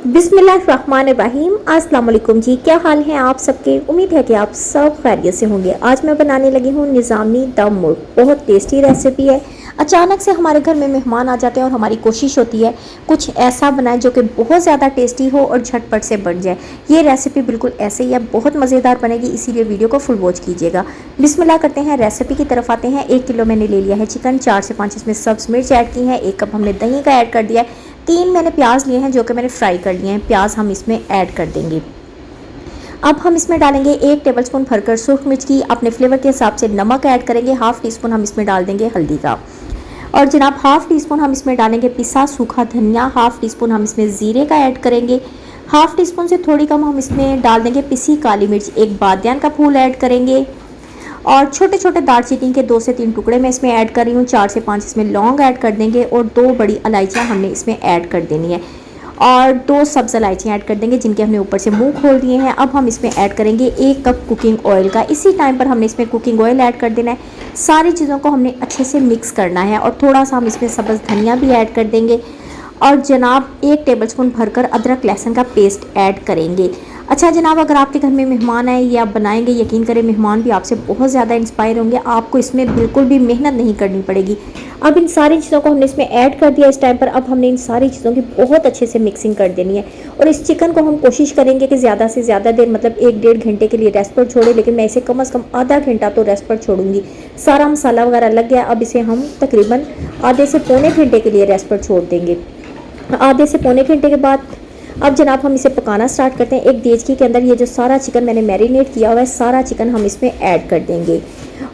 बिस्मिल्लाहिर्रहमानिर्रहीम। अस्सलाम वालेकुम जी, क्या हाल है आप सबके। उम्मीद है कि आप सब खैरियत से होंगे। आज मैं बनाने लगी हूँ निज़ामी दम मुर्ग। बहुत टेस्टी रेसिपी है। अचानक से हमारे घर में मेहमान आ जाते हैं और हमारी कोशिश होती है कुछ ऐसा बनाएं जो कि बहुत ज़्यादा टेस्टी हो और झटपट से बन जाए। ये रेसिपी बिल्कुल ऐसे ही है, बहुत मज़ेदार बनेगी, इसीलिए वीडियो को फुल वॉच कीजिएगा। बिस्मिल्लाह करते हैं, रेसिपी की तरफ आते हैं। 1 किलो मैंने ले लिया है चिकन, 4 से 5 इसमें सब्ज़ मिर्च ऐड की है, 1 कप हमने दही का ऐड कर दिया है, 3 मैंने प्याज लिए हैं जो कि मैंने फ्राई कर लिए हैं। प्याज हम इसमें ऐड कर देंगे। अब हम इसमें डालेंगे 1 टेबलस्पून भरकर सूख मिर्च की, अपने फ्लेवर के हिसाब से नमक ऐड करेंगे, हाफ़ टी स्पून हम इसमें डाल देंगे हल्दी का, और जनाब हाफ़ टी स्पून हम इसमें डालेंगे पिसा सूखा धनिया, हाफ़ टी स्पून हम इसमें ज़ीरे का ऐड करेंगे, हाफ़ टी स्पून से थोड़ी कम हम इसमें डाल देंगे पिसी काली मिर्च, 1 बादियान का फूल ऐड करेंगे, और छोटे छोटे दालचीनी के 2 से 3 टुकड़े मैं इसमें ऐड कर रही हूँ, 4 से 5 इसमें लौंग ऐड कर देंगे, और 2 बड़ी इलायचियाँ हमने इसमें ऐड कर देनी है, और 2 सब्ज़ इलायचियाँ ऐड कर देंगे जिनके हमने ऊपर से मुंह खोल दिए हैं। अब हम इसमें ऐड करेंगे 1 कप कुकिंग ऑयल का। इसी टाइम पर हमने इसमें कुकिंग ऑयल ऐड कर देना है। सारी चीज़ों को हमने अच्छे से मिक्स करना है, और थोड़ा सा हम इसमें सब्ज़ धनिया भी ऐड कर देंगे, और जनाब 1 टेबलस्पून भरकर अदरक लहसुन का पेस्ट ऐड करेंगे। अच्छा जनाब, अगर आपके घर में मेहमान आए, ये आप बनाएंगे, यकीन करें मेहमान भी आपसे बहुत ज़्यादा इंस्पायर होंगे। आपको इसमें बिल्कुल भी मेहनत नहीं करनी पड़ेगी। अब इन सारी चीज़ों को हमने इसमें ऐड कर दिया। इस टाइम पर अब हमने इन सारी चीज़ों की बहुत अच्छे से मिक्सिंग कर देनी है, और इस चिकन को हम कोशिश करेंगे कि ज़्यादा से ज़्यादा देर, मतलब 1-1.5 घंटे के लिए रेस्ट पर छोड़े, लेकिन मैं इसे कम से कम आधा घंटा तो रेस्ट पर छोड़ूंगी। सारा मसाला वगैरह लग गया। अब इसे हम तकरीबन आधे से पौने घंटे के लिए रेस्ट पर छोड़ देंगे। आधे से पौने घंटे के बाद अब जनाब हम इसे पकाना स्टार्ट करते हैं। एक देचकी के अंदर ये जो सारा चिकन मैंने मैरिनेट किया हुआ है, सारा चिकन हम इसमें ऐड कर देंगे।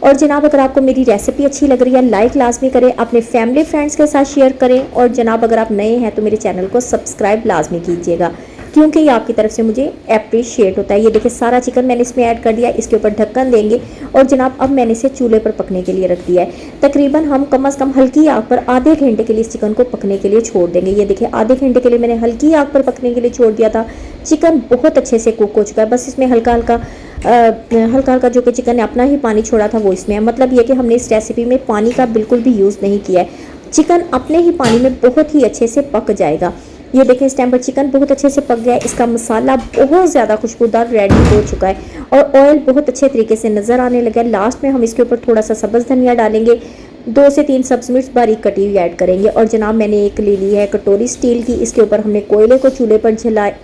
और जनाब, अगर आपको मेरी रेसिपी अच्छी लग रही है, लाइक लाजमी करें, अपने फैमिली फ्रेंड्स के साथ शेयर करें, और जनाब अगर आप नए हैं तो मेरे चैनल को सब्सक्राइब लाजमी कीजिएगा, क्योंकि ये आपकी तरफ से मुझे अप्रिशिएट होता है। ये देखिए सारा चिकन मैंने इसमें ऐड कर दिया। इसके ऊपर ढक्कन देंगे, और जनाब अब मैंने इसे चूल्हे पर पकने के लिए रख दिया है। तकरीबन हम कम से कम हल्की आग पर आधे घंटे के लिए इस चिकन को पकने के लिए छोड़ देंगे। ये देखिए आधे घंटे के लिए मैंने हल्की आग पर पकने के लिए छोड़ दिया था। चिकन बहुत अच्छे से कुक हो चुका है। बस इसमें हल्का हल्का जो कि चिकन ने अपना ही पानी छोड़ा था वो इसमें है। मतलब ये कि हमने इस रेसिपी में पानी का बिल्कुल भी यूज़ नहीं किया है। चिकन अपने ही पानी में बहुत ही अच्छे से पक जाएगा। ये देखें इस टाइम पर चिकन बहुत अच्छे से पक गया है। इसका मसाला बहुत ज़्यादा खुशबूदार रेडी हो चुका है, और ऑयल बहुत अच्छे तरीके से नज़र आने लगा है। लास्ट में हम इसके ऊपर थोड़ा सा सब्ज़ धनिया डालेंगे, 2 से 3 सब्ज़ मिर्च बारीक कटी हुई ऐड करेंगे। और जनाब मैंने एक ले ली है कटोरी स्टील की। इसके ऊपर हमने कोयले को चूल्हे पर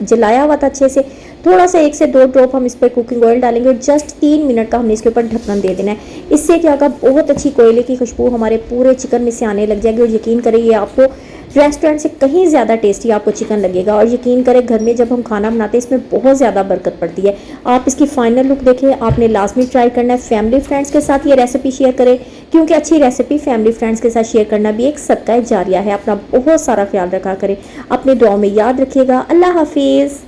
जलाया हुआ था अच्छे से। थोड़ा सा 1 से 2 ड्रॉप हम इस पर कुकिंग ऑयल डालेंगे, और जस्ट 3 मिनट का हमने इसके ऊपर ढक्कन दे देना है। इससे क्या होगा, बहुत अच्छी कोयले की खुशबू हमारे पूरे चिकन में से आने लग जाएगी, और यकीन करिए आपको रेस्टोरेंट से कहीं ज़्यादा टेस्टी आपको चिकन लगेगा। और यकीन करें घर में जब हम खाना बनाते हैं इसमें बहुत ज़्यादा बरकत पड़ती है। आप इसकी फाइनल लुक देखें, आपने लाजमी ट्राई करना है। फैमिली फ्रेंड्स के साथ ये रेसिपी शेयर करें, क्योंकि अच्छी रेसिपी फैमिली फ्रेंड्स के साथ शेयर करना भी एक सदका जारिया है। अपना बहुत सारा ख्याल रखा करें, अपने दुआओं में याद रखिएगा। अल्लाह हाफिज़।